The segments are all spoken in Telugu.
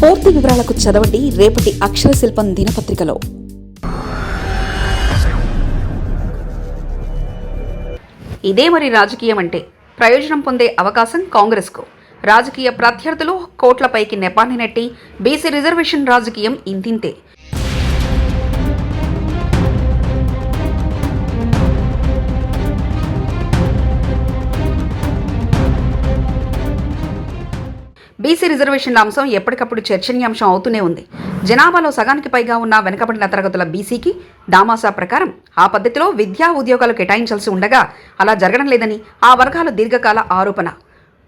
పూర్తి వివరాలకు చదవండి రేపటి అక్షర శిల్పం దినపత్రికలో. ఇదే మరి రాజకీయం అంటే. ప్రయోజనం పొందే అవకాశం కాంగ్రెస్కు. రాజకీయ ప్రత్యర్థులు కోట్లపైకి నెపాన్ని నెట్టి బీసీ రిజర్వేషన్ రాజకీయం ఇంతింతే. బీసీ రిజర్వేషన్ల అంశం ఎప్పటికప్పుడు చర్చనీయాంశం అవుతూనే ఉంది. జనాభాలో సగానికి పైగా ఉన్న వెనుకబడిన తరగతుల బీసీకి దామాసా ప్రకారం ఆ పద్ధతిలో విద్యా ఉద్యోగాలు కేటాయించాల్సి ఉండగా అలా జరగడం లేదని ఆ వర్గాల దీర్ఘకాల ఆరోపణ,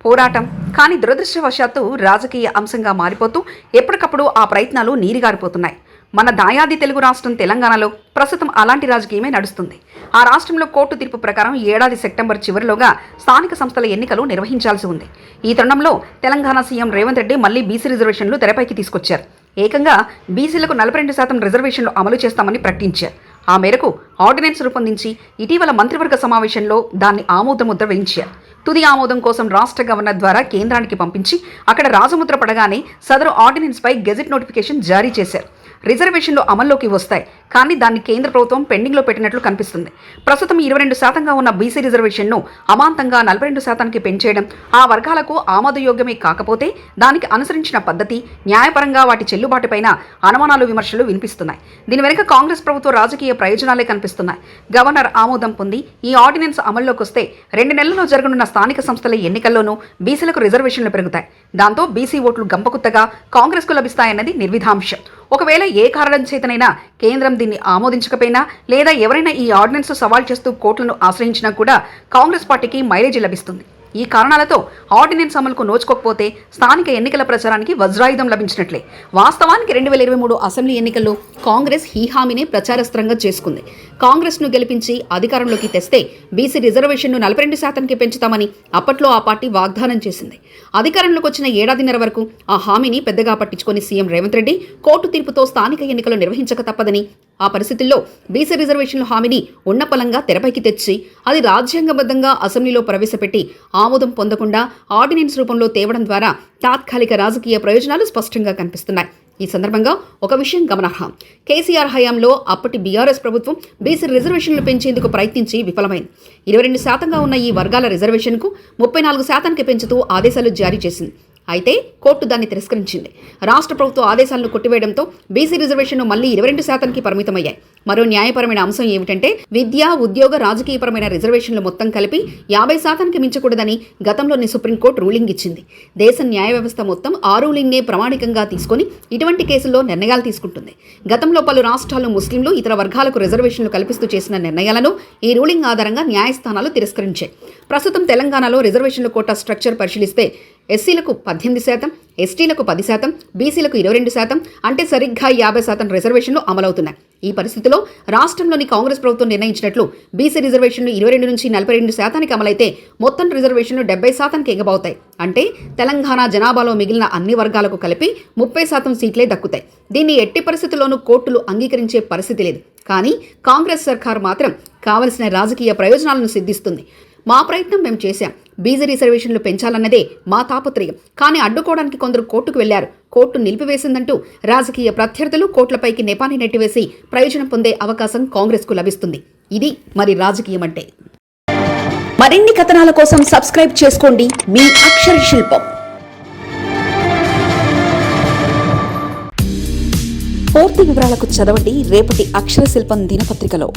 పోరాటం. కానీ దురదృష్టవశాత్తు రాజకీయ అంశంగా మారిపోతూ ఎప్పటికప్పుడు ఆ ప్రయత్నాలు నీరుగారిపోతున్నాయి. మన దాయాది తెలుగు రాష్ట్రం తెలంగాణలో ప్రస్తుతం అలాంటి రాజకీయమే నడుస్తుంది. ఆ రాష్ట్రంలో కోర్టు తీర్పు ప్రకారం ఏడాది సెప్టెంబర్ చివరిలోగా స్థానిక సంస్థల ఎన్నికలు నిర్వహించాల్సి ఉంది. ఈ తరుణంలో తెలంగాణ సీఎం రేవంత్ రెడ్డి మళ్లీ బీసీ రిజర్వేషన్లు తెరపైకి తీసుకొచ్చారు. ఏకంగా బీసీలకు 42% రిజర్వేషన్లు అమలు చేస్తామని ప్రకటించారు. ఆ మేరకు ఆర్డినెన్స్ రూపొందించి ఇటీవల మంత్రివర్గ సమావేశంలో దాన్ని ఆమోదముద్ర వేయించారు. తుది ఆమోదం కోసం రాష్ట్ర గవర్నర్ ద్వారా కేంద్రానికి పంపించి అక్కడ రాజముద్ర పడగానే సదరు ఆర్డినెన్స్పై గెజెట్ నోటిఫికేషన్ జారీ చేశారు. రిజర్వేషన్లు అమల్లోకి వస్తాయి, కానీ దాన్ని కేంద్ర ప్రభుత్వం పెండింగ్లో పెట్టినట్లు కనిపిస్తుంది. ప్రస్తుతం 22%గా ఉన్న బీసీ రిజర్వేషన్ను అమాంతంగా 42%కి పెంచేయడం ఆ వర్గాలకు ఆమోదయోగ్యమే కాకపోతే దానికి అనుసరించిన పద్ధతి, న్యాయపరంగా వాటి చెల్లుబాటుపైన అనుమానాలు, విమర్శలు వినిపిస్తున్నాయి. దీని వెనుక కాంగ్రెస్ ప్రభుత్వ రాజకీయ ప్రయోజనాలే కనిపిస్తున్నాయి. గవర్నర్ ఆమోదం పొంది ఈ ఆర్డినెన్స్ అమల్లోకి వస్తే 2 నెలల్లో జరగనున్న స్థానిక సంస్థల ఎన్నికల్లోనూ బీసీలకు రిజర్వేషన్లు పెరుగుతాయి. దాంతో బీసీ ఓట్లు గంపకుత్తగా కాంగ్రెస్కు లభిస్తాయన్నది నిర్విధాంశం. ఒకవేళ ఏ కారణం చేతనైనా కేంద్రం దీన్ని ఆమోదించకపోయినా లేదా ఎవరైనా ఈ ఆర్డినెన్స్ సవాల్ చేస్తూ కోర్టులను ఆశ్రయించినా కూడా కాంగ్రెస్ పార్టీకి మైలేజీ లభిస్తుంది. ఈ కారణాలతో ఆర్డినెన్స్ అమలుకు నోచుకోకపోతే స్థానిక ఎన్నికల ప్రచారానికి వజ్రాయుధం లభించినట్లే. వాస్తవానికి 2023 అసెంబ్లీ ఎన్నికల్లో కాంగ్రెస్ ఈ హామీని ప్రచారస్త్రంగా చేసుకుంది. కాంగ్రెస్ను గెలిపించి అధికారంలోకి తెస్తే బీసీ రిజర్వేషన్ను 42%కి పెంచుతామని అప్పట్లో ఆ పార్టీ వాగ్దానం చేసింది. అధికారంలోకి వచ్చిన ఏడాదిన్నర వరకు ఆ హామీని పెద్దగా పట్టించుకొని సీఎం రేవంత్ రెడ్డి కోర్టు తీర్పుతో స్థానిక ఎన్నికలు నిర్వహించక తప్పదని, ఆ పరిస్థితుల్లో బీసీ రిజర్వేషన్ల హామీని ఉన్నపలంగా తెరపైకి తెచ్చి అది రాజ్యాంగబద్ధంగా అసెంబ్లీలో ప్రవేశపెట్టి ఆమోదం పొందకుండా ఆర్డినెన్స్ రూపంలో తేవడం ద్వారా తాత్కాలిక రాజకీయ ప్రయోజనాలు స్పష్టంగా కనిపిస్తున్నాయి. ఈ సందర్భంగా ఒక విషయం గమనార్హం. కేసీఆర్ హయాంలో అప్పటి బీఆర్ఎస్ ప్రభుత్వం బీసీ రిజర్వేషన్లు పెంచేందుకు ప్రయత్నించి విఫలమైంది. 22%గా ఉన్న ఈ వర్గాల రిజర్వేషన్కు 34%కి పెంచుతూ ఆదేశాలు జారీ చేసింది. అయితే కోర్టు దాన్ని తిరస్కరించింది. రాష్ట్ర ప్రభుత్వ ఆదేశాలను కొట్టివేయడంతో బీసీ రిజర్వేషన్లు మళ్లీ 22%కి పరిమితమయ్యాయి. మరో న్యాయపరమైన అంశం ఏమిటంటే విద్యా, ఉద్యోగ, రాజకీయపరమైన రిజర్వేషన్లు మొత్తం కలిపి 50%కి మించకూడదని గతంలోని సుప్రీంకోర్టు రూలింగ్ ఇచ్చింది. దేశ న్యాయ వ్యవస్థ మొత్తం ఆ రూలింగ్నే ప్రమాణికంగా తీసుకుని ఇటువంటి కేసుల్లో నిర్ణయాలు తీసుకుంటుంది. గతంలో పలు రాష్ట్రాలు ముస్లింలు, ఇతర వర్గాలకు రిజర్వేషన్లు కల్పిస్తూ చేసిన నిర్ణయాలను ఈ రూలింగ్ ఆధారంగా న్యాయస్థానాలు తిరస్కరించాయి. ప్రస్తుతం తెలంగాణలో రిజర్వేషన్ల కోటా స్ట్రక్చర్ పరిశీలిస్తే ఎస్సీలకు 18%, ఎస్టీలకు 10%, బీసీలకు 22%, అంటే సరిగ్గా 50% రిజర్వేషన్లు అమలవుతున్నాయి. ఈ పరిస్థితిలో రాష్ట్రంలోని కాంగ్రెస్ ప్రభుత్వం నిర్ణయించినట్లు బీసీ రిజర్వేషన్లు 22 నుంచి 42%కి అమలైతే మొత్తం రిజర్వేషన్లు 70%కి ఎగబవుతాయి. అంటే తెలంగాణ జనాభాలో మిగిలిన అన్ని వర్గాలకు కలిపి 30% సీట్లే దక్కుతాయి. దీన్ని ఎట్టి పరిస్థితుల్లోనూ కోర్టులు అంగీకరించే పరిస్థితి లేదు. కానీ కాంగ్రెస్ సర్కారు మాత్రం కావలసిన రాజకీయ ప్రయోజనాలను సిద్ధిస్తుంది. మా ప్రయత్నం మేము చేశాం, బీసీ రిజర్వేషన్లు పెంచాలన్నదే మా తాపత్రయం. కానీ అడ్డుకోవడానికి కొందరు కోర్టుకు వెళ్లారు. కోర్టు నిలిపివేసిందంటూ రాజకీయ ప్రత్యర్థులు కోట్లపైకి నెపాన్ని నెట్టివేసి ప్రయోజనం పొందే అవకాశం కాంగ్రెస్కు లభిస్తుంది. ఇది మరి రాజకీయం అంటే. మరిన్ని కథనాల కోసం సబ్స్క్రైబ్ చేసుకోండి మీ అక్షర శిల్పం. పూర్తి వివరాలకు చదవండి రేపటి అక్షర శిల్పం దినపత్రికలో.